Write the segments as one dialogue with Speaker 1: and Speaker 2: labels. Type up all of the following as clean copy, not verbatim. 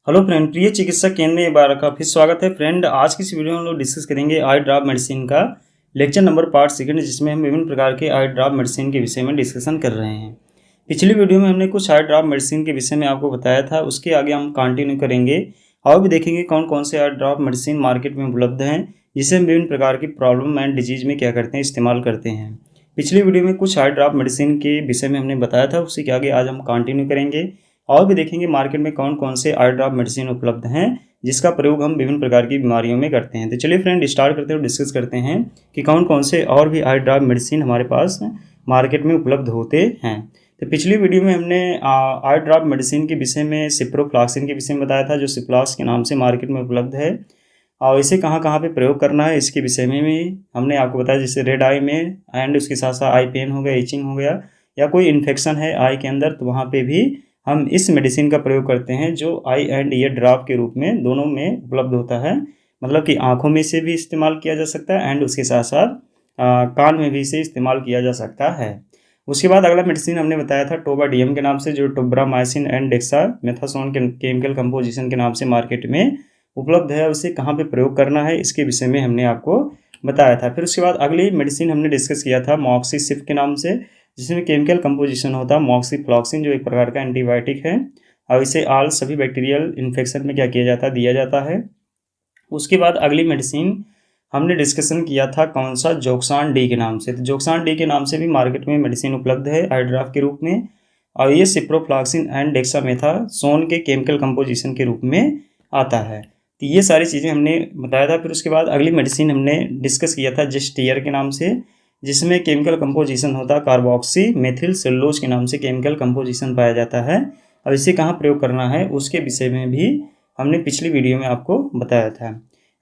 Speaker 1: Hello friend, प्रिय चिकित्सा केंद्र में एक बार का फिर स्वागत है। फ्रेंड, आज की इस वीडियो में हम लोग डिस्कस करेंगे आई ड्रॉप मेडिसिन का लेक्चर नंबर पार्ट सेकंड, जिसमें हम विभिन्न प्रकार के आई ड्रॉप मेडिसिन के विषय में डिस्कशन कर रहे हैं। पिछली वीडियो में हमने कुछ आई ड्रॉप मेडिसिन के विषय में आपको बताया था, उसके आगे हम कंटिन्यू करेंगे और भी देखेंगे कौन कौन से आई ड्रॉप मेडिसिन मार्केट में उपलब्ध हैं, जिसे हम विभिन्न प्रकार की प्रॉब्लम एंड डिजीज में क्या करते हैं, इस्तेमाल करते हैं। पिछली वीडियो में कुछ आई ड्रॉप मेडिसिन के विषय में हमने बताया था, उसी के आगे आज हम कंटिन्यू करेंगे और भी देखेंगे मार्केट में कौन कौन से आई ड्रॉप मेडिसिन उपलब्ध हैं, जिसका प्रयोग हम विभिन्न प्रकार की बीमारियों में करते हैं। तो चलिए फ्रेंड, स्टार्ट करते हुए डिस्कस करते हैं कि कौन कौन से और भी आई ड्रॉप मेडिसिन हमारे पास मार्केट में उपलब्ध होते हैं। तो पिछली वीडियो में हमने आई ड्रॉप मेडिसिन के विषय में सिप्रोफ्लॉक्सिन के विषय में बताया था, जो सिप्लॉक्स के नाम से मार्केट में उपलब्ध है, और इसे कहाँ कहाँ पे प्रयोग करना है इसके विषय में भी हमने आपको बताया। जैसे रेड आई में एंड उसके साथ साथ आई पेन हो गया, इचिंग हो गया, या कोई इन्फेक्शन है आई के अंदर, तो वहाँ पे भी हम इस मेडिसिन का प्रयोग करते हैं, जो आई एंड ईयर ड्रॉप के रूप में दोनों में उपलब्ध होता है। मतलब कि आँखों में से भी इस्तेमाल किया जा सकता है एंड उसके साथ साथ कान में भी इसे इस्तेमाल किया जा सकता है। उसके बाद अगला मेडिसिन हमने बताया था टोबाडीएम के नाम से, जो टोब्रामाइसिन एंड डेक्सामेथासोन के केमिकल कंपोजिशन के नाम से मार्केट में उपलब्ध है। उसे कहाँ पे प्रयोग करना है इसके विषय में हमने आपको बताया था। फिर उसके बाद अगली मेडिसिन हमने डिस्कस किया था मॉक्सीसिप के नाम से, जिसमें केमिकल कंपोजिशन होता है मॉक्सीफ्लॉक्सिन, जो एक प्रकार का एंटीबायोटिक है, और इसे आल सभी बैक्टीरियल इन्फेक्शन में क्या किया जाता है, दिया जाता है। उसके बाद अगली मेडिसिन हमने डिस्कशन किया था कौन सा, जोक्सान डी के नाम से। तो जोक्सान डी के नाम से भी मार्केट में मेडिसिन उपलब्ध है आई ड्रॉप के रूप में, और ये सिप्रोफ्लॉक्सिन एंड डेक्सामेथासोन के केमिकल कंपोजिशन के रूप में आता है। तो ये सारी चीज़ें हमने बताया था। फिर उसके बाद अगली मेडिसिन हमने डिस्कस किया था जेस्टियर के नाम से, जिसमें केमिकल कंपोजिशन होता है कार्बोक्सी मेथिल सेलुलोज के नाम से केमिकल कंपोजिशन पाया जाता है, और इसे कहाँ प्रयोग करना है उसके विषय में भी हमने पिछली वीडियो में आपको बताया था।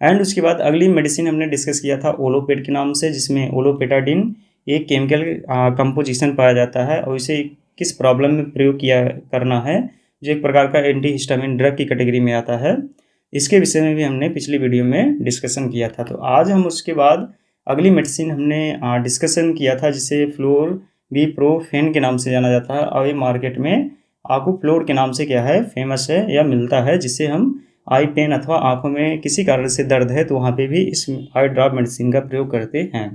Speaker 1: एंड उसके बाद अगली मेडिसिन हमने डिस्कस किया था ओलोपेट के नाम से, जिसमें ओलोपेटाडिन एक केमिकल कंपोजिशन पाया जाता है, और इसे किस प्रॉब्लम में प्रयोग किया करना है, जो एक प्रकार का एंटी हिस्टामिन ड्रग की कैटेगरी में आता है। इसके विषय में भी हमने पिछली वीडियो में डिस्कशन किया था। तो आज हम उसके बाद अगली मेडिसिन हमने डिस्कशन किया था, जिसे फ्लोरबिप्रोफेन के नाम से जाना जाता है, और ये मार्केट में आकुफ्लोर के नाम से क्या है, फेमस है या मिलता है, जिसे हम आई पेन अथवा आंखों में किसी कारण से दर्द है तो वहाँ पे भी इस आई ड्रॉप मेडिसिन का प्रयोग करते हैं।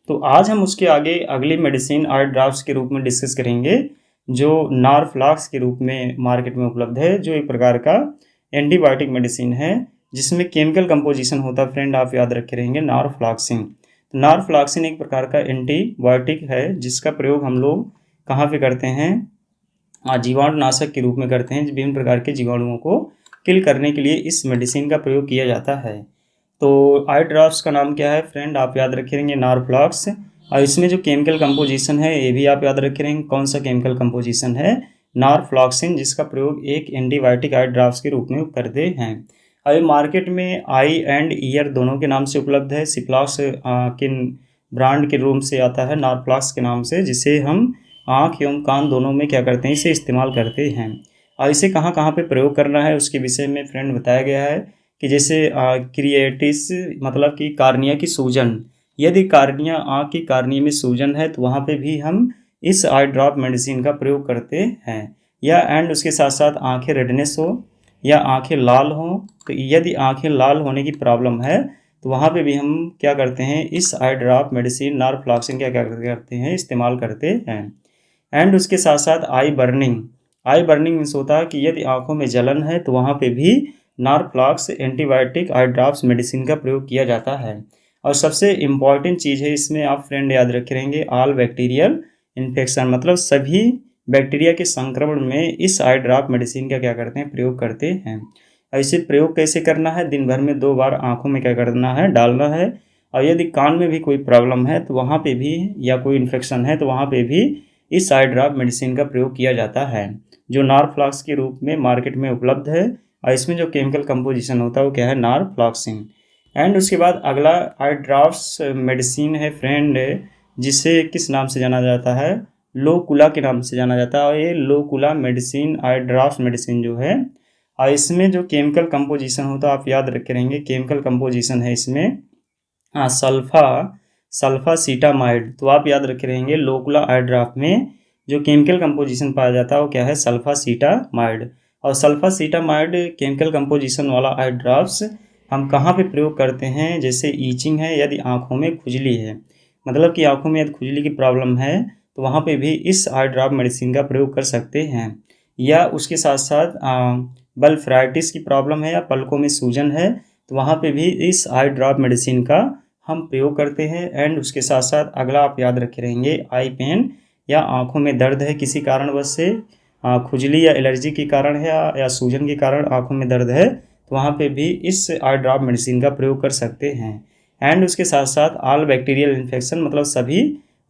Speaker 1: तो आज हम उसके आगे अगली मेडिसिन आई ड्रॉप्स के रूप में डिस्कस करेंगे, जो नारफ्लॉक्स के रूप में मार्केट में उपलब्ध है, जो एक प्रकार का एंटीबायोटिक मेडिसिन है, जिसमें केमिकल कंपोजिशन होता है। फ्रेंड, आप याद रखे रहेंगे नारफ्लॉक्सिन। नारफ्लॉक्सिन एक प्रकार का एंटीबायोटिक है, जिसका प्रयोग हम लोग कहाँ पे करते हैं, जीवाणुनाशक के रूप में करते हैं। विभिन्न प्रकार के जीवाणुओं को किल करने के लिए इस मेडिसिन का प्रयोग किया जाता है। तो आई ड्रॉप्स का नाम क्या है फ्रेंड, आप याद रखे रहेंगे नारफ्लॉक्स, और इसमें जो केमिकल कंपोजिशन है ये भी आप याद रखे रहेंगे। कौन सा केमिकल कंपोजिशन है, नारफ्लॉक्सिन, जिसका प्रयोग एक एंटीबायोटिक आई ड्रॉप्स के रूप में करते हैं। अभी मार्केट में आई एंड ईयर दोनों के नाम से उपलब्ध है। सिप्लॉक्स के ब्रांड के रूप से आता है नारफ्लॉक्स के नाम से, जिसे हम आँख एवं कान दोनों में क्या करते हैं, इसे इस्तेमाल करते हैं। और इसे कहाँ कहाँ पे प्रयोग करना है उसके विषय में फ्रेंड बताया गया है कि जैसे क्रिएटिस, मतलब कि कार्निया की सूजन, यदि कार्निया आँख की कार्निया में सूजन है तो वहाँ पे भी हम इस आई ड्रॉप मेडिसिन का प्रयोग करते हैं। या एंड उसके साथ साथ आँखें रेडनेस हो या आँखें लाल हो, तो यदि आँखें लाल होने की प्रॉब्लम है तो वहाँ पे भी हम क्या करते हैं, इस आई ड्रॉप मेडिसिन नारफ्लॉक्सिन क्या करते हैं, इस्तेमाल करते हैं। एंड उसके साथ साथ आई बर्निंग मीन्स होता है कि यदि आँखों में जलन है तो वहाँ पे भी नारफ्लॉक्स एंटीबायोटिक आई ड्रॉप्स मेडिसिन का प्रयोग किया जाता है। और सबसे इम्पॉर्टेंट चीज़ है इसमें, आप फ्रेंड याद रखे रहेंगे, ऑल बैक्टीरियल इन्फेक्शन, मतलब सभी बैक्टीरिया के संक्रमण में इस आई ड्रॉप मेडिसिन का क्या करते हैं, प्रयोग करते हैं। ऐसे प्रयोग कैसे करना है, दिन भर में 2 बार आँखों में क्या करना है, डालना है। और यदि कान में भी कोई प्रॉब्लम है तो वहाँ पे भी, या कोई इन्फेक्शन है तो वहाँ पे भी इस आई ड्रॉप मेडिसिन का प्रयोग किया जाता है, जो नारफ्लॉक्स के रूप में मार्केट में उपलब्ध है। और इसमें जो केमिकल कंपोजिशन होता है वो क्या है, नारफ्लॉक्सिन। एंड उसके बाद अगला आई ड्रॉप्स मेडिसिन है फ्रेंड, जिसे किस नाम से जाना जाता है, लोकुला के नाम से जाना जाता है। और ये लोकुला मेडिसिन आई ड्रॉप्स मेडिसिन जो है, और इसमें जो केमिकल कंपोजिशन होता है आप याद रखे रहेंगे, केमिकल कंपोजिशन है इसमें सल्फासीटामाइड। तो आप याद रखे रहेंगे लोकुला आई ड्रॉप में जो केमिकल कंपोजिशन पाया जाता है वो क्या है, सल्फासीटामाइड। और सल्फासीटामाइड केमिकल कंपोजिशन वाला आई ड्रॉप्स हम कहाँ पे प्रयोग करते हैं, जैसे ईचिंग है, यदि आँखों में खुजली है, मतलब कि आँखों में यदि खुजली की प्रॉब्लम है तो वहाँ पे भी इस आई ड्रॉप मेडिसिन का प्रयोग कर सकते हैं। या उसके साथ साथ ब्लफराइटिस की प्रॉब्लम है या पलकों में सूजन है तो वहाँ पे भी इस आई ड्रॉप मेडिसिन का हम प्रयोग करते हैं। एंड उसके साथ साथ अगला आप याद रखे रहेंगे, आई पेन या आँखों में दर्द है किसी कारणवश से, खुजली या एलर्जी के कारण है या सूजन के कारण आँखों में दर्द है तो वहाँ पे भी इस आई ड्रॉप मेडिसिन का प्रयोग कर सकते हैं। एंड उसके साथ साथ ऑल बैक्टीरियल इन्फेक्शन, मतलब सभी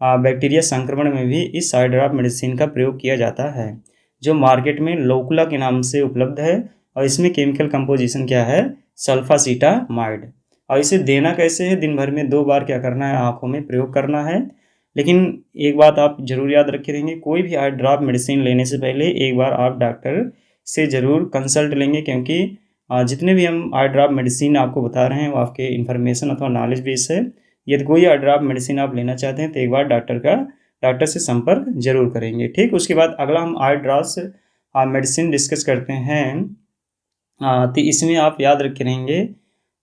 Speaker 1: बैक्टीरिया संक्रमण में भी इस आई ड्रॉप मेडिसिन का प्रयोग किया जाता है, जो मार्केट में लोकुला के नाम से उपलब्ध है। और इसमें केमिकल कंपोजिशन क्या है, सल्फासीटामाइड। और इसे देना कैसे है, दिन भर में 2 बार क्या करना है, आँखों में प्रयोग करना है। लेकिन एक बात आप जरूर याद रखे रहेंगे, कोई भी आई ड्रॉप मेडिसिन लेने से पहले एक बार आप डॉक्टर से ज़रूर कंसल्ट लेंगे, क्योंकि जितने भी हम आई ड्रॉप मेडिसिन आपको बता रहे हैं वो आपके इन्फॉर्मेशन अथवा नॉलेज बेस है। यदि कोई आई ड्रॉप मेडिसिन आप लेना चाहते हैं तो एक बार डॉक्टर से संपर्क जरूर करेंगे। ठीक, उसके बाद अगला हम आई ड्रॉप्स मेडिसिन डिस्कस करते हैं। तो इसमें आप याद रखे रहेंगे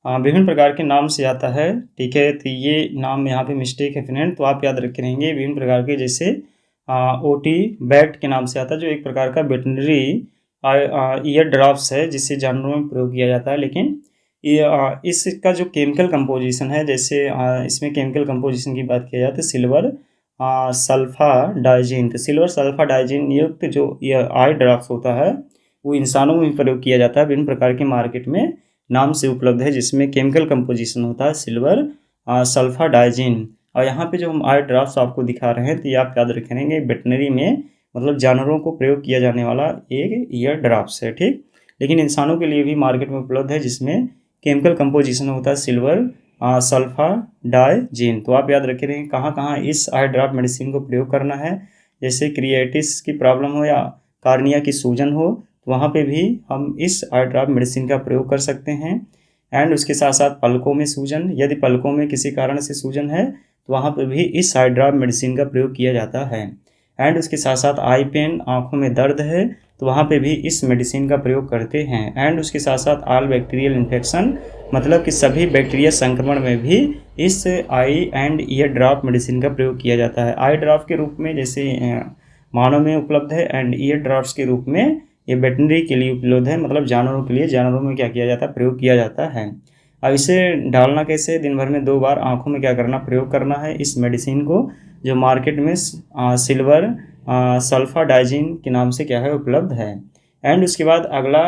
Speaker 1: विभिन्न प्रकार के नाम से आता है। ठीक है, तो ये नाम यहाँ पे मिस्टेक है फ्रेंड, तो आप याद रखे रहेंगे विभिन्न प्रकार के, जैसे ओटी बैट के नाम से आता है, जो एक प्रकार का वेटनरी ईयर ड्रॉप्स है जिसे जानवरों में प्रयोग किया जाता है। लेकिन ये इसका जो केमिकल कंपोजिशन है, जैसे इसमें केमिकल कंपोजिशन की बात किया जाए तो सिल्वर सल्फा डाइजिन, तो सिल्वर सल्फा डाइजिन युक्त जो ये आई ड्रॉप्स होता है वो इंसानों में प्रयोग किया जाता है। विभिन्न प्रकार के मार्केट में नाम से उपलब्ध है, जिसमें केमिकल कंपोजिशन होता है सिल्वर सल्फा डाइजिन। और यहाँ पे जो हम आई ड्रॉप्स आपको दिखा रहे हैं तो ये आप याद रखेंगे वेटनरी में, मतलब जानवरों को प्रयोग किया जाने वाला एक ईयर ड्रॉप्स है। ठीक, लेकिन इंसानों के लिए भी मार्केट में उपलब्ध है, जिसमें केमिकल कंपोजिशन होता है सिल्वर सल्फा डाइजिन। तो आप याद रखे रहेंगे कहाँ कहाँ इस आई ड्रॉप मेडिसिन को प्रयोग करना है, जैसे क्रिएटिस की प्रॉब्लम हो या कार्निया की सूजन हो तो वहाँ पे भी हम इस आई ड्रॉप मेडिसिन का प्रयोग कर सकते हैं। एंड उसके साथ साथ पलकों में सूजन, यदि पलकों में किसी कारण से सूजन है तो वहाँ पे भी इस आई ड्रॉप मेडिसिन का प्रयोग किया जाता है। एंड उसके साथ साथ आई पेन, आँखों में दर्द है तो वहाँ पे भी इस मेडिसिन का प्रयोग करते हैं। एंड उसके साथ साथ ऑल बैक्टीरियल इन्फेक्शन, मतलब कि सभी बैक्टीरिया संक्रमण में भी इस आई एंड ईयर ड्रॉप मेडिसिन का प्रयोग किया जाता है। आई ड्रॉप के रूप में जैसे मानव में उपलब्ध है, एंड ईयर ड्रॉप्स के रूप में ये वेटनरी के लिए उपलब्ध है, मतलब जानवरों के लिए, जानवरों में क्या किया जाता है, प्रयोग किया जाता है। अब इसे डालना कैसे, दिन भर में 2 बार आँखों में क्या करना, प्रयोग करना है इस मेडिसिन को, जो मार्केट में सिल्वर सल्फा डाइजिन के नाम से क्या है, उपलब्ध है। एंड उसके बाद अगला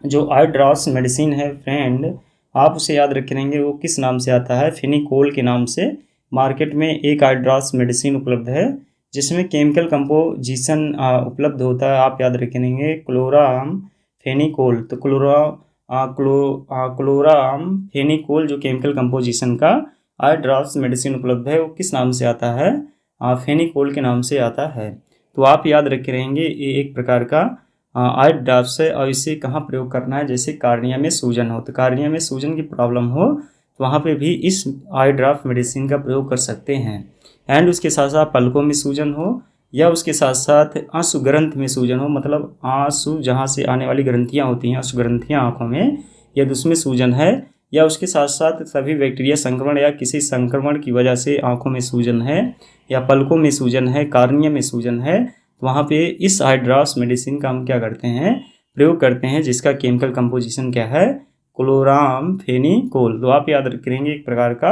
Speaker 1: जो आई ड्रॉप्स मेडिसिन है फ्रेंड, आप उसे याद रखे रहेंगे वो किस नाम से आता है, फेनिकोल के नाम से मार्केट में एक आई ड्रॉप्स मेडिसिन उपलब्ध है, जिसमें केमिकल कंपोजिशन उपलब्ध होता है। आप याद रखे रहेंगे क्लोराम फेनिकोल, तो क्लोराम फेनिकोल जो केमिकल कंपोजिशन का आई ड्रॉप्स मेडिसिन उपलब्ध है वो किस नाम से आता है, फेनिकोल के नाम से आता है। तो आप याद रखे रहेंगे ये एक प्रकार का आई ड्रॉप्स है। और इसे कहाँ प्रयोग करना है, जैसे कार्निया में सूजन हो, तो कार्निया में सूजन की प्रॉब्लम हो तो वहाँ पे भी इस आई ड्रॉप मेडिसिन का प्रयोग कर सकते हैं। एंड उसके साथ साथ पलकों में सूजन हो या उसके साथ साथ आंसू ग्रंथ में सूजन हो, मतलब आंसू जहाँ से आने वाली ग्रंथियाँ होती हैं, आंसू ग्रंथियाँ आँखों में, यदि उसमें सूजन है, या उसके साथ साथ सभी बैक्टीरिया संक्रमण या किसी संक्रमण की वजह से आँखों में सूजन है या पलकों में सूजन है, कार्निया में सूजन है, तो वहाँ पे इस आई ड्रॉप्स मेडिसिन का हम क्या करते हैं, प्रयोग करते हैं, जिसका केमिकल कंपोजिशन क्या है, क्लोराम फेनिकोल। तो आप याद रखेंगे एक प्रकार का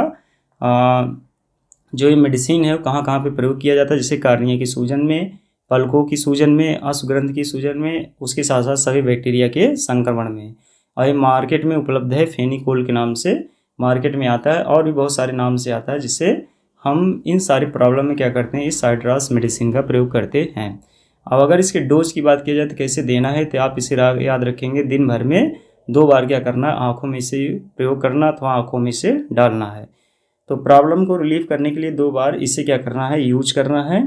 Speaker 1: जो ये मेडिसिन है वो कहाँ कहाँ पे प्रयोग किया जाता है, जैसे कार्निया की सूजन में, पलकों की सूजन में, आंसुग्रंथ की सूजन में, उसके साथ साथ सभी बैक्टीरिया के संक्रमण में। और ये मार्केट में उपलब्ध है, फेनिकोल के नाम से मार्केट में आता है, और भी बहुत सारे नाम से आता है, जिससे हम इन सारी प्रॉब्लम में क्या करते हैं, इस आई ड्रॉप्स मेडिसिन का प्रयोग करते हैं। अब अगर इसके डोज की बात की जाए तो कैसे देना है, तो आप इसे याद रखेंगे दिन भर में 2 बार क्या करना है, आँखों में इसे प्रयोग करना अथवा आँखों में इसे डालना है। तो प्रॉब्लम को रिलीव करने के लिए 2 बार इसे क्या करना है, यूज करना है।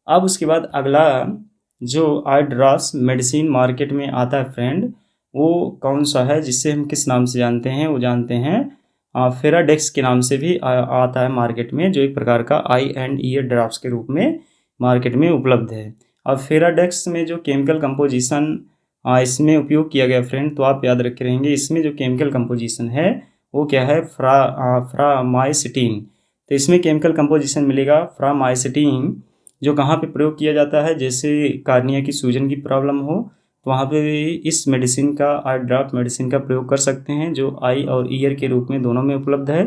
Speaker 1: अब उसके बाद अगला जो आई ड्रॉप्स मेडिसिन मार्केट में आता है फ्रेंड, वो कौन सा है, जिससे हम किस नाम से जानते हैं, वो जानते हैं फेराडेक्स के नाम से भी आता है मार्केट में, जो एक प्रकार का आई एंड ईयर ड्रॉप्स के रूप में मार्केट में उपलब्ध है। और फेराडेक्स में जो केमिकल कंपोजिशन इसमें उपयोग किया गया फ्रेंड, तो आप याद रखे रहेंगे इसमें जो केमिकल कंपोजिशन है वो क्या है, फ्रामाइसिटीन। तो इसमें केमिकल कंपोजिशन मिलेगा फ्रामाइसिटीन, जो कहाँ पे प्रयोग किया जाता है, जैसे कार्निया की सूजन की प्रॉब्लम हो तो वहाँ पे भी इस मेडिसिन का, आई ड्रॉप मेडिसिन का प्रयोग कर सकते हैं, जो आई और ईयर के रूप में दोनों में उपलब्ध है।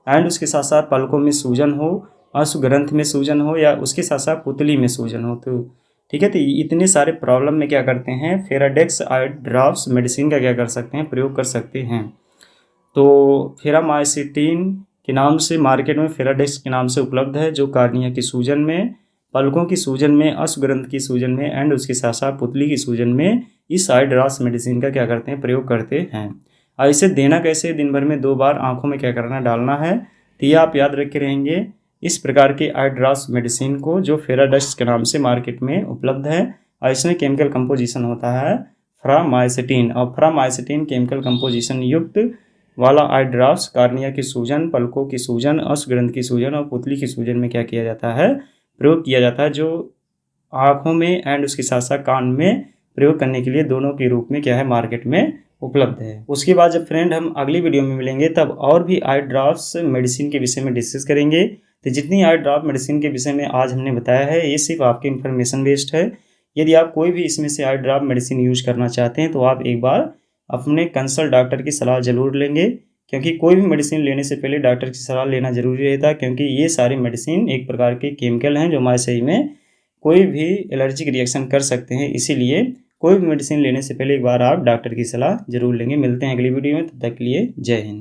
Speaker 1: एंड उसके साथ साथ पलकों में सूजन हो, अश्वग्रंथ में सूजन हो, या उसके साथ साथ पुतली में सूजन हो, तो ठीक है। तो इतने सारे प्रॉब्लम में क्या करते हैं, फेराडेक्स आई ड्रॉप्स मेडिसिन का क्या कर सकते हैं, प्रयोग कर सकते हैं। तो फेरामाइसिटीन के नाम से मार्केट में फेराडेक्स के नाम से उपलब्ध है, जो कार्निया की सूजन में, पलकों की सूजन में, अश्वग्रंथ की सूजन में एंड उसके साथ साथ पुतली की सूजन में इस आई ड्रॉप्स मेडिसिन का क्या करते हैं, प्रयोग करते हैं। और इसे देना कैसे, दिन भर में 2 बार आँखों में क्या करना, डालना है। तो ये आप याद रखे रहेंगे इस प्रकार के आई ड्रॉप्स मेडिसिन को, जो फेराडेक्स के नाम से मार्केट में उपलब्ध है। और इसमें केमिकल कंपोजिशन होता है फ्रामाइसिटीन, और फ्रामाइसिटीन केमिकल कंपोजिशन युक्त वाला आई ड्रॉप्स कार्निया की सूजन, पलकों की सूजन, अश्वग्रंथ की सूजन और पुतली की सूजन में क्या किया जाता है, प्रयोग किया जाता है, जो आँखों में एंड उसके साथ साथ कान में प्रयोग करने के लिए दोनों के रूप में क्या है, मार्केट में उपलब्ध है। उसके बाद जब फ्रेंड हम अगली वीडियो में मिलेंगे तब और भी आई ड्रॉप्स मेडिसिन के विषय में डिस्कस करेंगे। तो जितनी आई ड्रॉप मेडिसिन के विषय में आज हमने बताया है ये सिर्फ आपके इन्फॉर्मेशन बेस्ड है। यदि आप कोई भी इसमें से आई ड्रॉप मेडिसिन यूज करना चाहते हैं तो आप एक बार अपने कंसल्ट डॉक्टर की सलाह जरूर लेंगे, क्योंकि कोई भी मेडिसिन लेने से पहले डॉक्टर की सलाह लेना जरूरी रहता है, क्योंकि ये सारी मेडिसिन एक प्रकार के केमिकल हैं जो हमारे शरीर में कोई भी एलर्जिक रिएक्शन कर सकते हैं। इसीलिए कोई भी मेडिसिन लेने से पहले एक बार आप डॉक्टर की सलाह जरूर लेंगे। मिलते हैं अगली वीडियो में, तब तक के लिए जय हिंद।